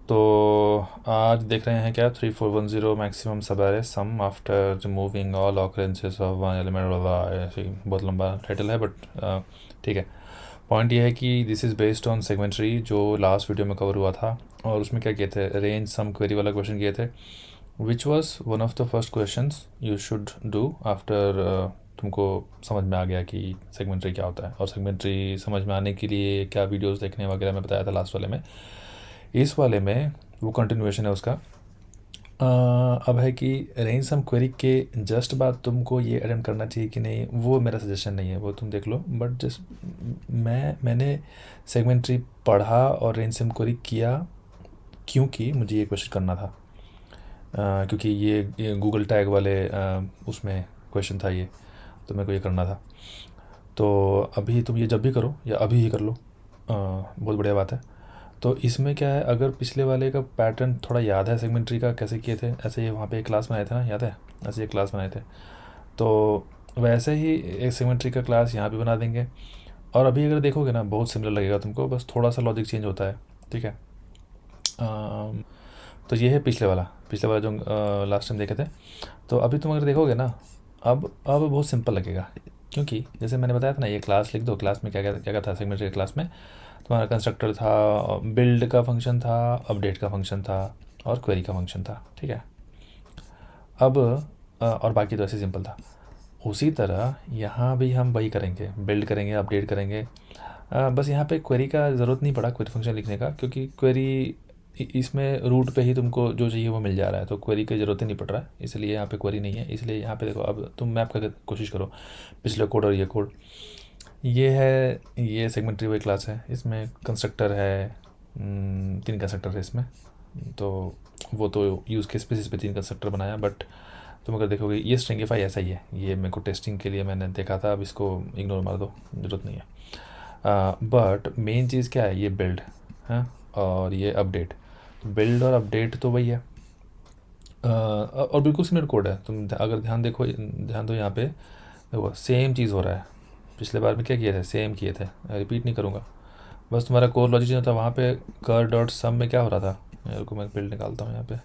तो आज देख रहे हैं क्या 3410 maximum subarray sum after removing all occurrences of one element वाला। ऐसे ही बहुत लंबा टाइटल है बट ठीक है। पॉइंट ये है कि this is based on segment tree जो लास्ट वीडियो में कवर हुआ था, और उसमें क्या किए थे, रेंज सम क्वेरी वाला क्वेश्चन किए थे, which was one of the first question you should do after तुमको समझ में आ गया कि सेगमेंट्री क्या होता है, और सेगमेंट्री समझ में आने के लिए क्या वीडियोस देखने वगैरह मैं बताया था लास्ट वाले में। इस वाले में वो कंटिन्यूएशन है उसका। अब है कि रेंज सम क्वेरी के जस्ट बाद तुमको ये अटेम्प्ट करना चाहिए कि नहीं, वो मेरा सजेशन नहीं है, वो तुम देख लो। बट जस्ट मैंने सेगमेंट्री पढ़ा और रेंज सम क्वेरी किया क्योंकि मुझे ये क्वेश्चन करना था। क्योंकि ये गूगल टैग वाले उसमें क्वेश्चन था ये, तो मेरे को ये करना था। तो अभी तुम ये जब भी करो या अभी ही कर लो, बहुत बढ़िया बात है। तो इसमें क्या है, अगर पिछले वाले का पैटर्न थोड़ा याद है सेगमेंट्री का कैसे किए थे, ऐसे ही वहाँ पे एक क्लास बनाए थे ना, याद है? ऐसे एक क्लास बनाए थे, तो वैसे ही एक सेगमेंट्री का क्लास यहाँ भी बना देंगे। और अभी अगर देखोगे ना, बहुत सिमिलर लगेगा तुमको, बस थोड़ा सा लॉजिक चेंज होता है। ठीक है। तो ये है पिछले वाला जो लास्ट टाइम देखे थे। तो अभी तुम अगर देखोगे ना, अब बहुत सिंपल लगेगा, क्योंकि जैसे मैंने बताया था ना, ये क्लास लिख दो। क्लास में क्या क्या क्या क्या था सेगमेंट्री क्लास में, तुम्हारा कंस्ट्रक्टर था, बिल्ड का फंक्शन था, अपडेट का फंक्शन था, और क्वेरी का फंक्शन था। ठीक है। अब और बाकी तो ऐसे सिंपल था। उसी तरह यहाँ भी हम वही करेंगे, बिल्ड करेंगे, अपडेट करेंगे। बस यहाँ पे क्वेरी का ज़रूरत नहीं पड़ा, क्वेरी फंक्शन लिखने का, क्योंकि क्वेरी इसमें रूट पे ही तुमको जो चाहिए वो मिल जा रहा है, तो क्वेरी की ज़रूरत ही नहीं पड़ रहा है, इसलिए यहाँ पे क्वेरी नहीं है। इसलिए यहाँ पे देखो, अब तुम मैप करके कोशिश करो पिछले कोड और ये कोड। ये है, ये सेगमेंट्री वही क्लास है, इसमें कंस्ट्रक्टर है, 3 कंस्ट्रक्टर है इसमें। तो वो तो यूज़ केस बेसिस पे 3 कंस्ट्रक्टर बनाया, बट तुम अगर देखोगे ये स्ट्रिंगिफाई ऐसा ही है। ये मेरे को टेस्टिंग के लिए मैंने देखा था, अब इसको इग्नोर मार दो, ज़रूरत नहीं है। बट मेन चीज़ क्या है, ये बिल्ड है और ये अपडेट। बिल्ड और अपडेट तो वही है। और बिल्कुल सिमिलर कोड है, तुम अगर ध्यान दो यहाँ पे, देखो सेम चीज़ हो रहा है। पिछले बार में क्या किए थे, सेम किए थे, रिपीट नहीं करूँगा। बस तुम्हारा कोर लॉजिक नहीं होता वहाँ पे। कर डॉट सम में क्या हो रहा था, मेरे को, मैं बिल्ड निकालता हूँ यहाँ पे।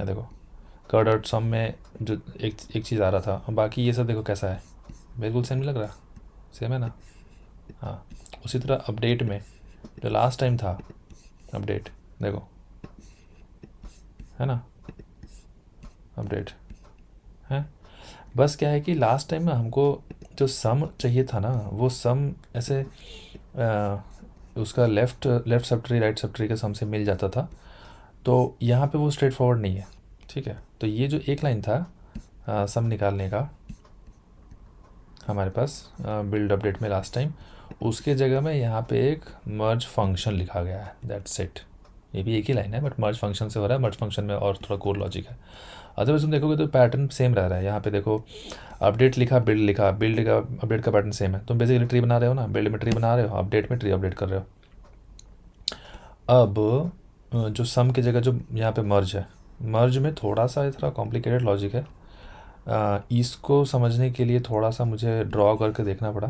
ये देखो, कर डॉट सम में जो एक चीज़ आ रहा था, और बाकी ये सब देखो कैसा है, बिल्कुल सेम नहीं लग रहा? सेम है ना? हाँ। उसी तरह अपडेट में जो लास्ट टाइम था, अपडेट देखो, है ना? अपडेट है। बस क्या है कि लास्ट टाइम ना हमको जो सम चाहिए था ना, वो सम ऐसे उसका left left sub tree right sub tree के सम से मिल जाता था। तो यहाँ पे वो स्ट्रेट फॉरवर्ड नहीं है। ठीक है। तो ये जो एक लाइन था सम निकालने का हमारे पास बिल्ड अपडेट में लास्ट टाइम, उसके जगह में यहाँ पे एक मर्ज फंक्शन लिखा गया है, दैट्स इट। ये भी एक ही लाइन है, बट मर्ज फंक्शन से हो रहा है। मर्ज फंक्शन में और थोड़ा कोर लॉजिक है। अदरवाइज तुम देखोगे तो पैटर्न सेम रह रहा है। यहाँ पे देखो, अपडेट लिखा, बिल्ड का अपडेट का पैटर्न सेम है। तुम बेसिकली ट्री बना रहे हो ना, बिल्ड में ट्री बना रहे हो, अपडेट में ट्री अपडेट कर रहे हो। अब जो सम की जगह जो यहाँ पे मर्ज है, मर्ज में थोड़ा कॉम्प्लिकेटेड लॉजिक है। इसको समझने के लिए थोड़ा सा मुझे ड्रॉ करके देखना पड़ा।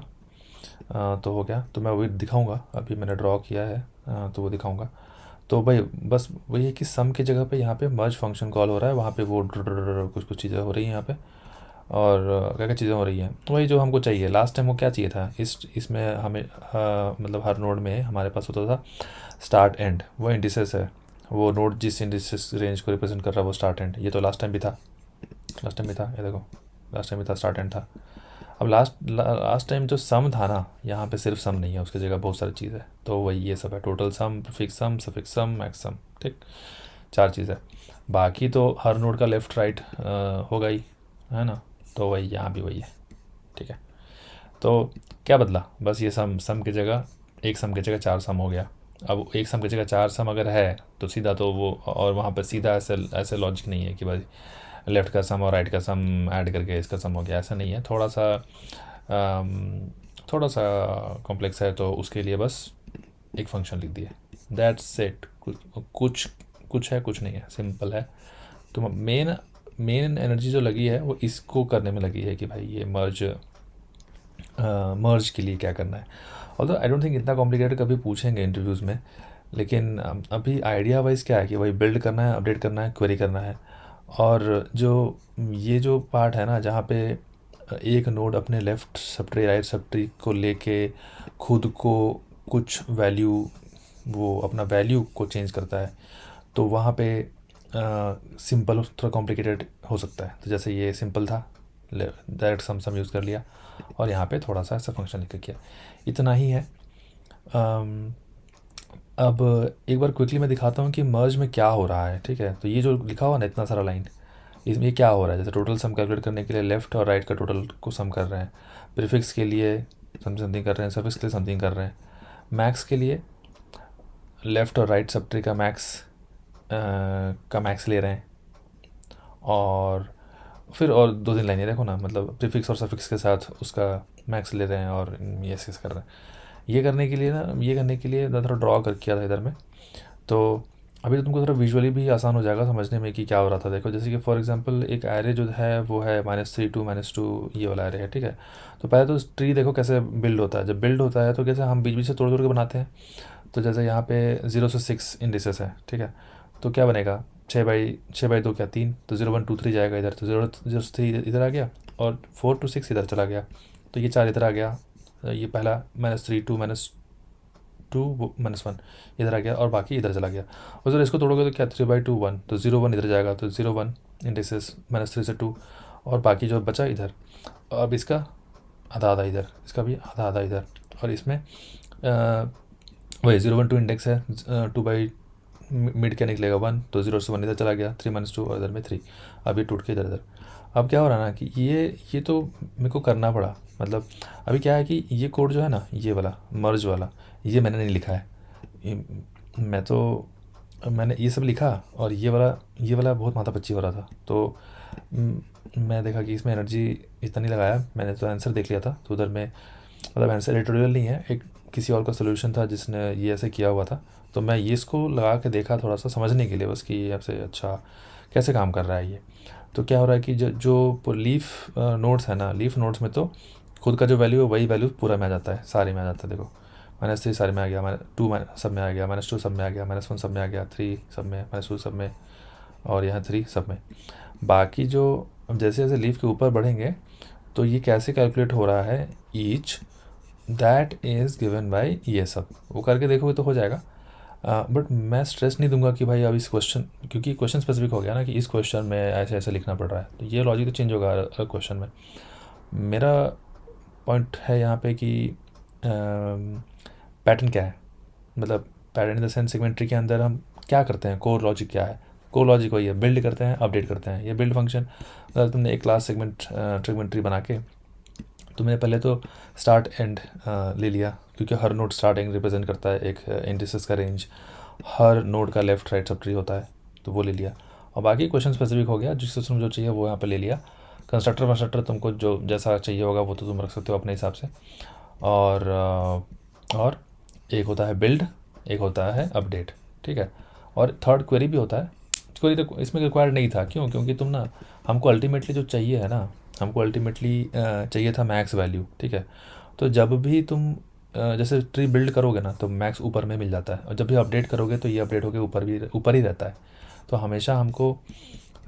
तो हो गया, तो मैं वही दिखाऊंगा। अभी मैंने ड्रॉ किया है, तो वो दिखाऊंगा। तो भाई बस वही है कि सम की जगह पे यहाँ पे मर्ज फंक्शन कॉल हो रहा है, वहाँ पे वो कुछ कुछ चीज़ें हो रही हैं यहाँ पे। और क्या क्या चीज़ें हो रही हैं, वही जो हमको चाहिए। लास्ट टाइम वो क्या चाहिए था, इसमें हमें मतलब हर नोड में हमारे पास होता था स्टार्ट एंड, वो इंडिसेस है। वो नोड जिस इंडिसेस रेंज को रिप्रेजेंट कर रहा है वो स्टार्ट एंड। ये तो लास्ट टाइम भी था, ये देखो, लास्ट टाइम भी था, स्टार्ट एंड था। अब लास्ट टाइम जो सम था ना, यहाँ पे सिर्फ सम नहीं है, उसकी जगह बहुत सारी चीज़ है। तो वही ये सब है, टोटल सम, प्रीफिक्स सम, सफिक्स सम, मैक्स सम। ठीक, 4 चीज़ है। बाकी तो हर नोड का लेफ़्ट राइट होगा ही, है ना? तो वही यहाँ भी वही है। ठीक है। तो क्या बदला, बस ये सम सम की जगह, एक सम की जगह 4 सम हो गया। अब एक सम की जगह 4 सम अगर है तो सीधा तो वो, और वहाँ पर सीधा ऐसे ऐसे लॉजिक नहीं है कि भाई लेफ़्ट का सम और राइट का सम ऐड करके इसका सम हो गया, ऐसा नहीं है। थोड़ा सा कॉम्प्लेक्स है, तो उसके लिए बस एक फंक्शन लिख दिए, दैट्स इट। कुछ कुछ है, कुछ नहीं है, सिंपल है। तो मेन मेन एनर्जी जो लगी है वो इसको करने में लगी है कि भाई ये मर्ज के लिए क्या करना है। ऑल्दो आई डोंट थिंक इतना कॉम्प्लिकेटेड कभी पूछेंगे इंटरव्यूज़ में, लेकिन अभी आइडिया वाइज क्या है कि वही बिल्ड करना है, अपडेट करना है, क्वेरी करना है। और जो ये जो पार्ट है ना, जहाँ पे एक नोड अपने left sub tree right sub tree को लेके खुद को कुछ वैल्यू, वो अपना वैल्यू को चेंज करता है, तो वहाँ पे सिंपल थोड़ा कॉम्प्लिकेटेड हो सकता है। तो जैसे ये सिंपल था, डायरेक्ट सम यूज़ कर लिया, और यहाँ पे थोड़ा सा ऐसा फंक्शन लिख के किया, इतना ही है। अब एक बार क्विकली मैं दिखाता हूँ कि मर्ज में क्या हो रहा है, ठीक है। तो ये जो लिखा हुआ ना इतना सारा लाइन, इसमें ये क्या हो रहा है, जैसे टोटल सम कैलकुलेट करने के लिए लेफ़्ट और राइट का टोटल को सम कर रहे हैं, प्रीफिक्स के लिए समथिंग कर रहे हैं, सफिक्स के लिए समथिंग कर रहे हैं, मैक्स के लिए लेफ़्ट और राइट सब ट्री का मैक्स ले रहे हैं, और फिर और 2-3 लाइनें देखो ना, मतलब प्रीफिक्स और सफिक्स के साथ उसका मैक्स ले रहे हैं और ये ऐसे कर रहे हैं। ये करने के लिए मैं थोड़ा ड्रॉ कर किया था इधर में, तो अभी तो तुमको थोड़ा विजुअली भी आसान हो जाएगा समझने में कि क्या हो रहा था। देखो जैसे कि फॉर एग्जांपल एक एरे जो है वो है -3 2 -2, ये वाला एरे है, ठीक है। तो पहले तो ट्री देखो कैसे बिल्ड होता है, जब बिल्ड होता है तो कैसे हम बीच बीच से तोड़ तोड़ के बनाते हैं। तो जैसे यहाँ पे 0 से 6 इंडिसेस है, ठीक है। तो क्या बनेगा, 6/2 क्या 3, तो 0 1 2 3 जाएगा इधर, तो 0 से 3 इधर आ गया, और 4 to 6 इधर चला गया, तो ये 4 इधर आ गया, ये पहला -3 2 -2 -1 इधर आ गया, और बाकी इधर चला गया। और जब इसको तोड़ोगे तो क्या 3/2 1, तो 0 1 इधर जाएगा, तो 0 1 इंडिसेस -3 से 2, और बाकी जो बचा इधर। अब इसका आधा आधा इधर, इसका भी आधा आधा इधर, और इसमें वही 0 1 2 इंडेक्स है, 2 बाई मिड क्या निकलेगा 1, तो 0 से 1 इधर चला गया, 3 -2 और इधर में 3, अब ये टूट के इधर इधर। अब क्या हो रहा है ना कि ये तो मेरे को करना पड़ा, मतलब अभी क्या है कि ये कोड जो है ना, ये वाला मर्ज वाला, ये मैंने नहीं लिखा है। मैंने ये सब लिखा, और ये वाला बहुत माथापच्ची हो रहा था, तो मैं देखा कि इसमें एनर्जी इतना नहीं लगाया, मैंने तो आंसर देख लिया था। तो उधर में मतलब आंसर एडिटोरियल नहीं है, एक किसी और का सोल्यूशन था जिसने ये ऐसे किया हुआ था, तो मैं ये इसको लगा के देखा थोड़ा सा समझने के लिए बस, कि ये ऐसे अच्छा कैसे काम कर रहा है ये। तो क्या हो रहा है कि जो लीफ नोड्स है ना, लीफ नोड्स में तो खुद का जो वैल्यू है वही वैल्यू पूरा में आ जाता है, सारे में आ जाता है। देखो -3 सारे में आ गया, -2 सब में आ गया, -2 सब में आ गया, -1 सब में आ गया, 3 सब में, -2 सब में, और यहाँ 3 सब में। बाकी जो अब जैसे जैसे लीफ के ऊपर बढ़ेंगे तो ये कैसे कैलकुलेट हो रहा है, each that is given by ये सब, वो करके देखोगे तो हो जाएगा। बट मैं स्ट्रेस नहीं दूंगा कि भाई अब इस क्वेश्चन, क्योंकि क्वेश्चन स्पेसिफिक हो गया ना कि इस क्वेश्चन में ऐसे ऐसे लिखना पड़ रहा है, तो ये लॉजिक तो चेंज होगा हर क्वेश्चन में। मेरा पॉइंट है यहाँ पे कि पैटर्न क्या है, मतलब pattern in the sense segment tree के अंदर हम क्या करते हैं, कोर लॉजिक क्या है। कोर लॉजिक वही है, बिल्ड करते हैं, अपडेट करते हैं। ये बिल्ड फंक्शन, अगर तुमने एक क्लास सेगमेंट्री बना के तुमने पहले तो स्टार्ट एंड ले लिया, क्योंकि हर नोड स्टार्ट एंड रिप्रेजेंट करता है एक इंडिसेस का रेंज, हर नोड का लेफ्ट राइट सब ट्री होता है, तो वो ले लिया। और बाकी क्वेश्चन स्पेसिफिक हो गया, जिससे तुम जो चाहिए वो यहाँ पे ले लिया। कंस्ट्रक्टर वंस्ट्रक्टर तुमको जो जैसा चाहिए होगा वो तो तुम रख सकते हो अपने हिसाब से। और एक होता है बिल्ड, एक होता है अपडेट, ठीक है। और थर्ड क्वेरी भी होता है। क्वेरी तो इसमें रिक्वायर्ड नहीं था, क्यों, क्योंकि तुम ना, हमको अल्टीमेटली जो चाहिए है ना, हमको अल्टीमेटली चाहिए था मैक्स वैल्यू, ठीक है। तो जब भी तुम जैसे ट्री बिल्ड करोगे ना तो मैक्स ऊपर में मिल जाता है, और जब भी अपडेट करोगे तो ये अपडेट होकर ऊपर ही रहता है। तो हमेशा हमको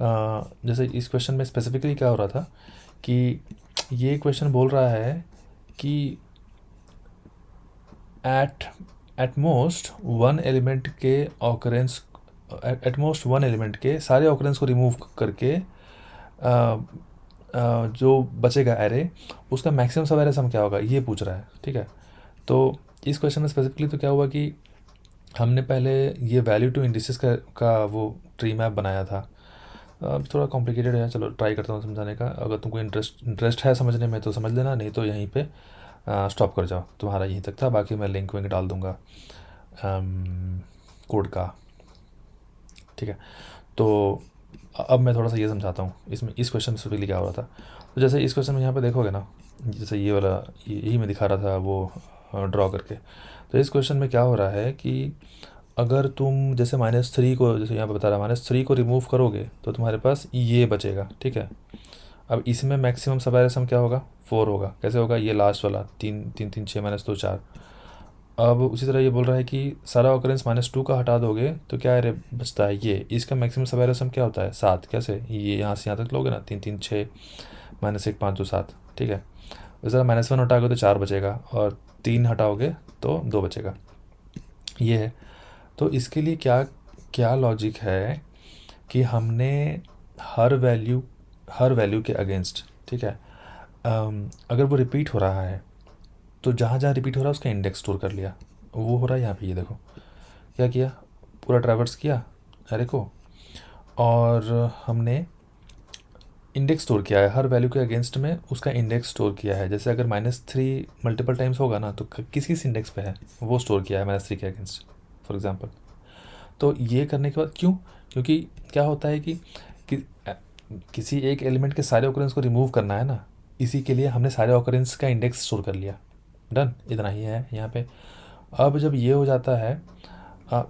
जैसे इस क्वेश्चन में स्पेसिफिकली क्या हो रहा था कि ये क्वेश्चन बोल रहा है कि एटमोस्ट वन एलिमेंट के ऑकरेंस, एटमोस्ट वन एलिमेंट के सारे ऑकरेंस को रिमूव करके जो बचेगा एरे, उसका मैक्सिमम सब एरे सम क्या होगा, ये पूछ रहा है, ठीक है। तो इस क्वेश्चन में स्पेसिफिकली तो क्या हुआ कि हमने पहले ये वैल्यू टू इंडिसेस का वो ट्री मैप बनाया था। अब थोड़ा कॉम्प्लिकेटेड है, चलो ट्राई करता हूँ समझाने का। अगर तुमको इंटरेस्ट है समझने में तो समझ लेना, नहीं तो यहीं पे स्टॉप कर जाओ, तुम्हारा यहीं तक था। बाकी मैं लिंक विंक डाल दूँगा कोड का, ठीक है। तो अब मैं थोड़ा सा ये समझाता हूँ इसमें, इस क्वेश्चन में स्पेसिफिकली क्या हो रहा था। तो जैसे इस क्वेश्चन में यहाँ पे देखोगे ना, जैसे ये वाला यही मैं दिखा रहा था वो ड्रॉ करके। तो इस क्वेश्चन में क्या हो रहा है कि अगर तुम जैसे -3 को, जैसे यहाँ पे बता रहा है -3 को रिमूव करोगे तो तुम्हारे पास ये बचेगा, ठीक है। अब इसमें मैक्सिमम सब एरे सम क्या होगा, 4 होगा। कैसे होगा, ये लास्ट वाला 3 3 3 6 -2 4, अब उसी तरह ये बोल रहा है कि सारा ऑकरेंस -2 का हटा दोगे तो क्या एरे बचता है, ये इसका मैक्सिमम सब एरे सम क्या होता है 7। कैसे, ये यहाँ से यहाँ तक लोगे ना, 3 3 6 -1 5 2 7, ठीक है। इस तरह -1 हटाओगे तो 4 बचेगा, और 3 हटाओगे तो 2 बचेगा, ये है। तो इसके लिए क्या क्या लॉजिक है कि हमने हर वैल्यू के अगेंस्ट, ठीक है, अगर वो रिपीट हो रहा है तो जहाँ जहाँ रिपीट हो रहा है उसका इंडेक्स स्टोर कर लिया। वो हो रहा है यहाँ पे, ये देखो क्या किया, पूरा ट्रैवर्स किया अरे को, और हमने इंडेक्स स्टोर किया है हर वैल्यू के अगेंस्ट में, उसका इंडेक्स स्टोर किया है। जैसे अगर -3 मल्टीपल टाइम्स होगा ना तो किस किस इंडेक्स पे है वो स्टोर किया है -3 के अगेंस्ट, फॉर एग्जांपल। तो ये करने के बाद क्यों, क्योंकि क्या होता है कि किसी एक एलिमेंट के सारे ऑकरेंस को रिमूव करना है ना, इसी के लिए हमने सारे ऑकरेंस का इंडेक्स स्टोर कर लिया। डन, इतना ही है यहाँ पे। अब जब ये हो जाता है,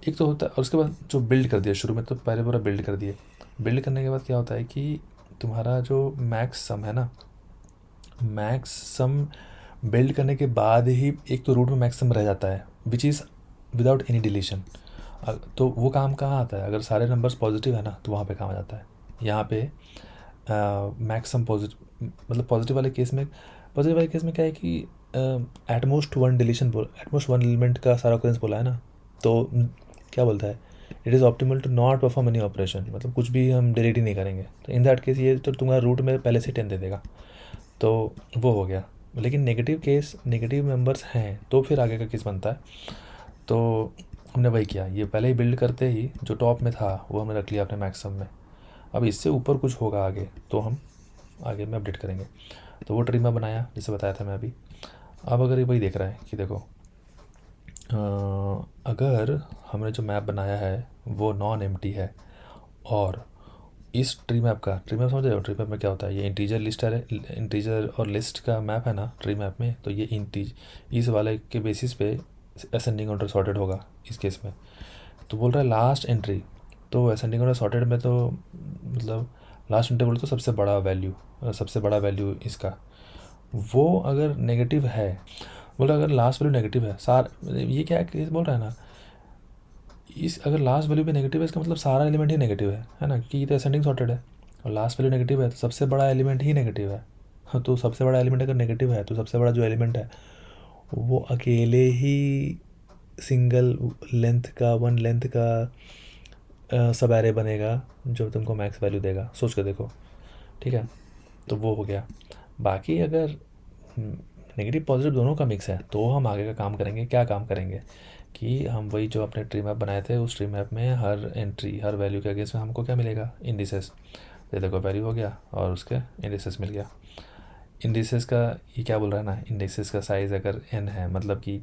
एक तो होता है, और उसके बाद जो बिल्ड कर दिया शुरू में, तो पहले पूरा बिल्ड कर दिए। बिल्ड करने के बाद क्या होता है कि तुम्हारा जो मैक्स सम है ना, मैक्स सम बिल्ड करने के बाद ही एक तो रूट में मैक्स सम रह जाता है, which is without any deletion. तो वो काम कहाँ आता है, अगर सारे नंबर्स पॉजिटिव है ना तो वहाँ पे काम आ जाता है। यहाँ पे मैक्स सम पॉजिटिव, मतलब पॉजिटिव वाले केस में क्या है कि at most one deletion at most one element का सारा ऑकरेंस बोला है ना, तो क्या बोलता है, it is optimal to not perform any operation, मतलब कुछ भी हम डिलीट ही नहीं करेंगे। तो इन दैट केस ये तो तुम्हारा रूट में पहले से 10 दे देगा, तो वो हो गया। लेकिन नेगेटिव केस, नेगेटिव नंबर्स हैं तो फिर आगे का केस बनता है। तो हमने वही किया, ये पहले ही बिल्ड करते ही जो टॉप में था वो हमने रख लिया अपने मैक्सिमम में। अब इससे ऊपर कुछ होगा आगे तो हम आगे में अपडेट करेंगे। तो वो ट्री में बनाया जैसे बताया था मैं अभी। अब अगर ये वही देख रहा है कि देखो, अगर हमने जो मैप बनाया है वो नॉन एम्प्टी है, और इस ट्री मैप समझ रहे हो, ट्री मैप में क्या होता है, ये इंटीजर लिस्ट है, इंटीजर और लिस्ट का मैप है ना ट्री मैप में। तो ये इस वाले के बेसिस पे असेंडिंग ऑर्डर सॉर्टेड होगा इस केस में। तो बोल रहा है लास्ट एंट्री, तो असेंडिंग ऑर्डर सॉर्टेड में तो मतलब लास्ट एंट्री बोले तो सबसे बड़ा वैल्यू इसका, वो अगर नेगेटिव है, बोल रहा है अगर लास्ट वैल्यू नेगेटिव है ये क्या केस बोल रहा है ना, अगर लास्ट वैल्यू भी नेगेटिव है इसका मतलब सारा एलिमेंट ही नेगेटिव है ना, कि ये तो असेंडिंग सॉर्टेड है, और लास्ट वैल्यू नेगेटिव है तो सबसे बड़ा एलिमेंट ही नेगेटिव है। हाँ, तो सबसे बड़ा एलिमेंट अगर नेगेटिव है तो सबसे बड़ा जो एलिमेंट है वो अकेले ही सिंगल वन लेंथ का सब एरे बनेगा जो तुमको मैक्स वैल्यू देगा, सोच कर देखो, ठीक है। तो वो हो गया। बाकी अगर नेगेटिव पॉजिटिव दोनों का मिक्स है तो हम आगे का काम करेंगे। क्या काम करेंगे कि हम वही जो अपने ट्री मैप बनाए थे उस ट्री मैप में हर वैल्यू के अगेंस्ट में हमको क्या मिलेगा, इंडिसेस। ये देखो वैल्यू हो गया और उसके इंडिसेस मिल गया। इंडिसेस का ये क्या बोल रहा है ना, इंडिसेस का साइज़ अगर n है, मतलब कि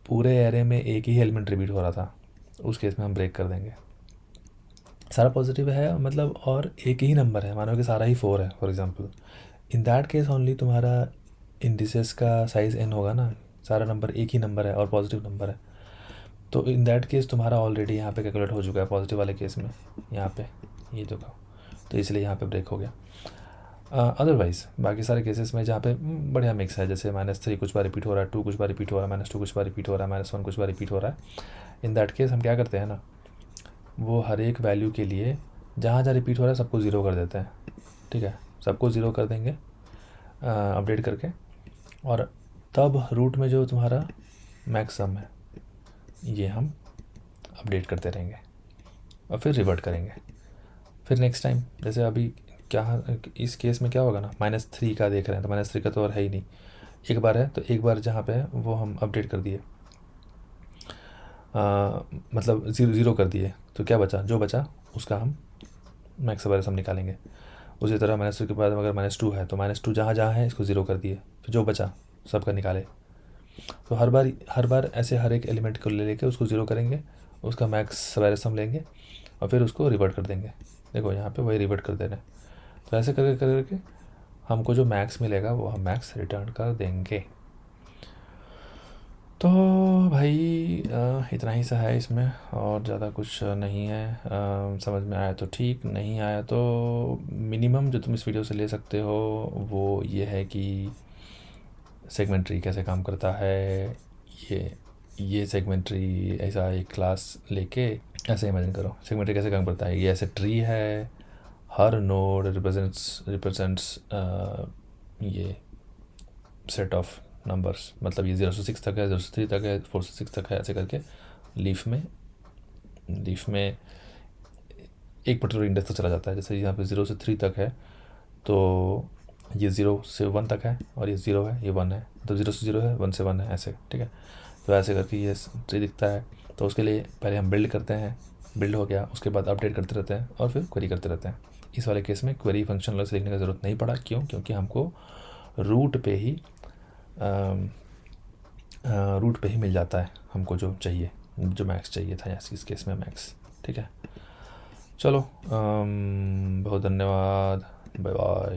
पूरे एरे में एक ही एलिमेंट रिपीट हो रहा था, उस केस में हम ब्रेक कर देंगे। सारा पॉजिटिव है मतलब, और एक ही नंबर है, मानो कि सारा ही 4 है for example, in that case only तुम्हारा इंडिसेस का साइज़ n होगा ना, सारा नंबर एक ही नंबर है और पॉजिटिव नंबर है। तो इन दैट केस तुम्हारा ऑलरेडी यहाँ पे कैलकुलेट हो चुका है पॉजिटिव वाले केस में, यहाँ पे ये तो इसलिए यहाँ पे ब्रेक हो गया। अदरवाइज़ बाकी सारे केसेस में जहाँ पे बढ़िया मिक्स है, जैसे -3 कुछ बार रिपीट हो रहा है, 2 कुछ बार रिपीट हो रहा है, -2 कुछ बार रिपीट हो रहा है, -1 कुछ बार रिपीट हो रहा है, इन दैट केस हम क्या करते हैं ना, वो हर एक वैल्यू के लिए जहाँ जहाँ रिपीट हो रहा है सबको ज़ीरो कर देते हैं, ठीक है। सबको ज़ीरो कर देंगे अपडेट करके, और तब रूट में जो तुम्हारा मैक्स सम है ये हम अपडेट करते रहेंगे और फिर रिवर्ट करेंगे। फिर नेक्स्ट टाइम जैसे अभी क्या, इस केस में क्या होगा ना, -3 का देख रहे हैं तो -3 का तो और है ही नहीं, एक बार है तो एक बार जहाँ पे है वो हम अपडेट कर दिए, मतलब ज़ीरो कर दिए, तो क्या बचा, जो बचा उसका हम मैक्स वैल्यू सम निकालेंगे। उसी तरह -3 के बाद अगर -2 है तो -2 जहाँ जहाँ है इसको ज़ीरो कर दिए, फिर जो बचा सबका निकाले। तो हर बार ऐसे हर एक एलिमेंट को ले लेके उसको ज़ीरो करेंगे, उसका मैक्स वैल्यू सम लेंगे और फिर उसको रिवर्ट कर देंगे। देखो यहाँ पे वही रिवर्ट कर देना है। तो ऐसे करके हमको जो मैक्स मिलेगा वो हम मैक्स रिटर्न कर देंगे। तो भाई इतना ही सा है इसमें, और ज़्यादा कुछ नहीं है। समझ में आया तो ठीक, नहीं आया तो मिनिमम जो तुम इस वीडियो से ले सकते हो वो ये है कि सेगमेंट ट्री कैसे काम करता है, ये सेगमेंट्री ऐसा एक क्लास लेके ऐसे इमेजिन करो। सेगमेंट्री कैसे काम करता है, ये ऐसे ट्री है, हर नोड रिप्रेजेंट्स ये सेट ऑफ नंबर्स, मतलब ये 0 से 6 तक है, 0 से 3 तक है, 4 से 6 तक है, ऐसे करके लीफ में एक पर्टिकुलर इंडेक्स तक चला जाता है। जैसे यहाँ पे 0 से 3 तक है तो ये 0 से 1 तक है, और ये 0 है, ये 1 है, तो 0 से 0 है, 1 से 1 है, ऐसे, ठीक है। तो ऐसे करके ये ट्री दिखता है। तो उसके लिए पहले हम बिल्ड करते हैं, बिल्ड हो गया, उसके बाद अपडेट करते रहते हैं और फिर क्वेरी करते रहते हैं। इस वाले केस में क्वेरी फंक्शन अलग से लिखने की ज़रूरत नहीं पड़ा। क्यों? क्योंकि हमको रूट पे ही मिल जाता है हमको जो चाहिए, जो मैक्स चाहिए था, इस केस में मैक्स, ठीक है। चलो बहुत धन्यवाद, बाय बाय।